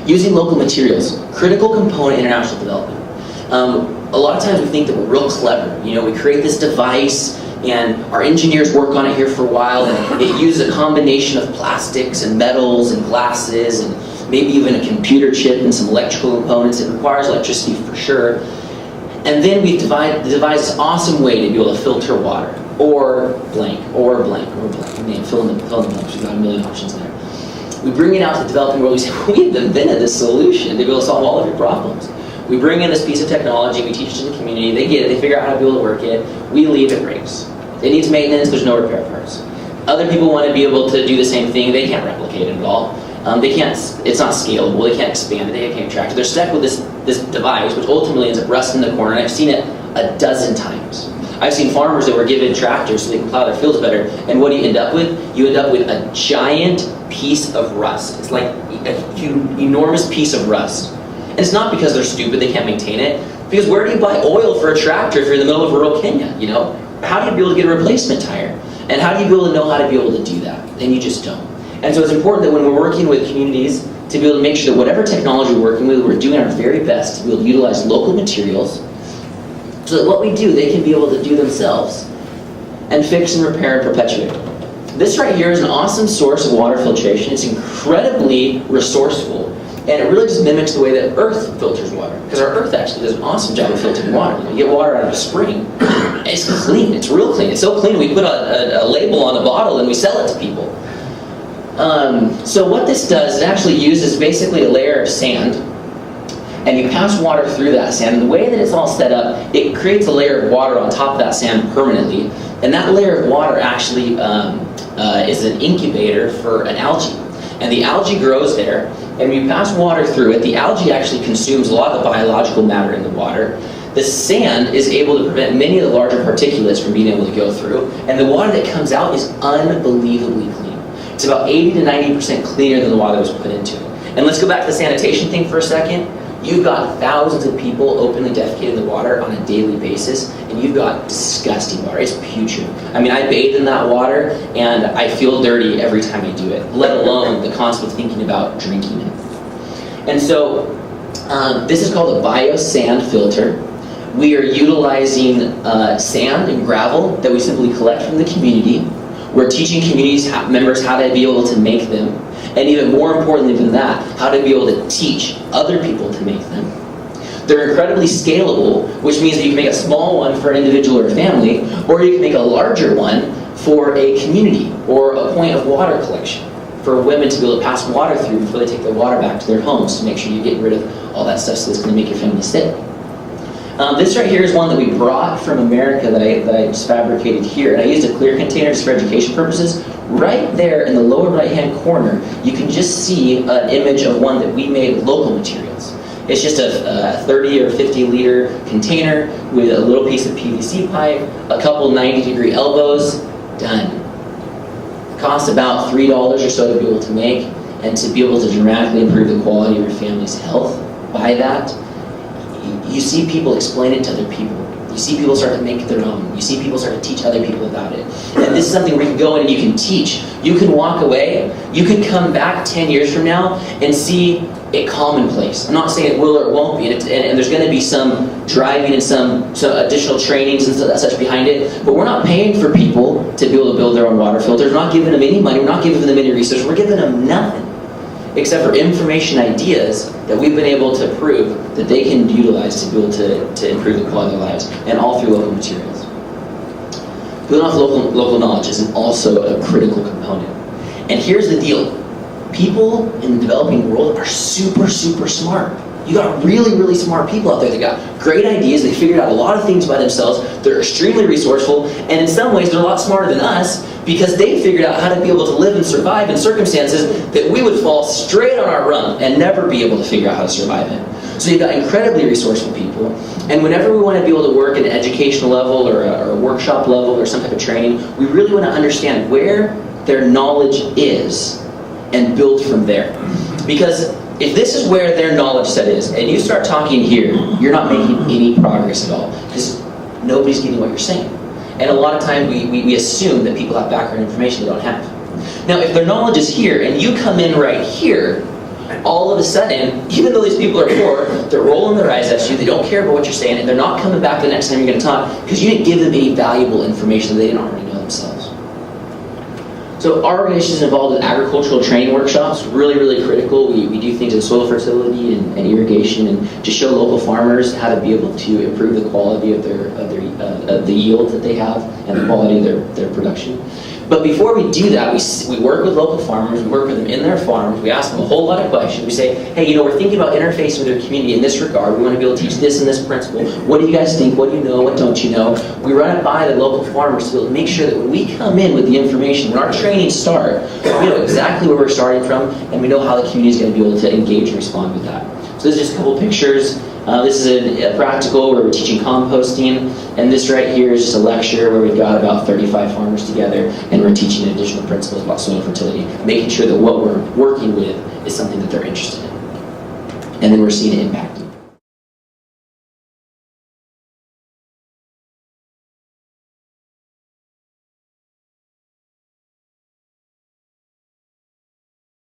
Using local materials, critical component in international development. A lot of times we think that we're real clever. You know, we create this device and our engineers work on it here for a while, and it uses a combination of plastics and metals and glasses and maybe even a computer chip and some electrical components. It requires electricity for sure. And then we've devised this awesome way to be able to filter water, or blank, or blank, or blank. I mean, fill in the blanks. We've got a million options there. We bring it out to the developing world. We say, we've invented this solution to be able to solve all of your problems. We bring in this piece of technology, we teach it to the community, they get it, they figure out how to be able to work it, we leave, it breaks. It needs maintenance, there's no repair parts. Other people want to be able to do the same thing, they can't replicate it at all. They can't, it's not scalable, they can't expand it, they can't track it. They're stuck with this device, which ultimately ends up rusting in the corner, and I've seen it a dozen times. I've seen farmers that were given tractors so they can plow their fields better, and what do you end up with? You end up with a giant piece of rust. It's like an enormous piece of rust. And it's not because they're stupid, they can't maintain it, because where do you buy oil for a tractor if you're in the middle of rural Kenya, you know? How do you be able to get a replacement tire? And how do you be able to know how to be able to do that? And you just don't. And so it's important that when we're working with communities to be able to make sure that whatever technology we're working with, we're doing our very best to be able to utilize local materials so that what we do, they can be able to do themselves and fix and repair and perpetuate. This right here is an awesome source of water filtration. It's incredibly resourceful. And it really just mimics the way that Earth filters water. Because our Earth actually does an awesome job of filtering water. You get water out of a spring, it's clean, it's real clean. It's so clean we put a label on the bottle and we sell it to people. So what this does, it actually uses basically a layer of sand, and you pass water through that sand. And the way that it's all set up, it creates a layer of water on top of that sand permanently. And that layer of water actually is an incubator for an algae. And the algae grows there, and when you pass water through it, the algae actually consumes a lot of the biological matter in the water. The sand is able to prevent many of the larger particulates from being able to go through, and the water that comes out is unbelievably clean. It's about 80 to 90% cleaner than the water that was put into it. And let's go back to the sanitation thing for a second. You've got thousands of people openly defecating the water on a daily basis, and you've got disgusting water. It's putrid. I mean, I bathe in that water, and I feel dirty every time I do it, let alone the concept of thinking about drinking it. And so, this is called a biosand filter. We are utilizing sand and gravel that we simply collect from the community. We're teaching communities members how to be able to make them. And even more importantly than that, how to be able to teach other people to make them. They're incredibly scalable, which means that you can make a small one for an individual or a family, or you can make a larger one for a community or a point of water collection for women to be able to pass water through before they take their water back to their homes to make sure you get rid of all that stuff so that's going to make your family sick. This right here is one that we brought from America that I just fabricated here, and I used a clear container just for education purposes. Right there in the lower right-hand corner, you can just see an image of one that we made with local materials. It's just a 30 or 50 liter container with a little piece of PVC pipe, a couple 90-degree elbows, done. Costs about $3 or so to be able to make, and to be able to dramatically improve the quality of your family's health by that. You see people explain it to other people. You see people start to make it their own. You see people start to teach other people about it. And this is something where you can go in and you can teach. You can walk away. You can come back 10 years from now and see it commonplace. I'm not saying it will or it won't be, and there's going to be some driving and some additional trainings and such behind it, but we're not paying for people to be able to build their own water filters. We're not giving them any money. We're not giving them any research. We're giving them nothing except for information ideas that we've been able to prove that they can utilize to be able to improve the quality of their lives, and all through local materials. Building off local knowledge is also a critical component. And here's the deal. People in the developing world are super, super smart. You got really, really smart people out there that got great ideas. They figured out a lot of things by themselves. They're extremely resourceful, and in some ways they're a lot smarter than us because they figured out how to be able to live and survive in circumstances that we would fall straight on our run and never be able to figure out how to survive in. So you've got incredibly resourceful people, and whenever we want to be able to work at an educational level or a workshop level or some type of training, we really want to understand where their knowledge is and build from there. Because if this is where their knowledge set is, and you start talking here, you're not making any progress at all, because nobody's getting what you're saying. And a lot of times we assume that people have background information they don't have. Now, if their knowledge is here, and you come in right here, all of a sudden, even though these people are poor, they're rolling their eyes at you, they don't care about what you're saying, and they're not coming back the next time you're going to talk because you didn't give them any valuable information that they didn't already know themselves. So our organization is involved in agricultural training workshops, really, really critical. We do things in soil fertility and irrigation, and to show local farmers how to be able to improve the quality of the yield that they have and the quality of their production. But before we do that, we work with local farmers, we work with them in their farms, we ask them a whole lot of questions. We say, hey, we're thinking about interfacing with our community in this regard. We want to be able to teach this and this principle. What do you guys think? What do you know? What don't you know? We run it by the local farmers to be able to make sure that when we come in with the information, when our trainings start, we know exactly where we're starting from, and we know how the community is going to be able to engage and respond with that. So this is just a couple pictures. This is a practical where we're teaching composting, and this right here is just a lecture where we've got about 35 farmers together, and we're teaching additional principles about soil fertility, making sure that what we're working with is something that they're interested in. And then we're seeing an impact.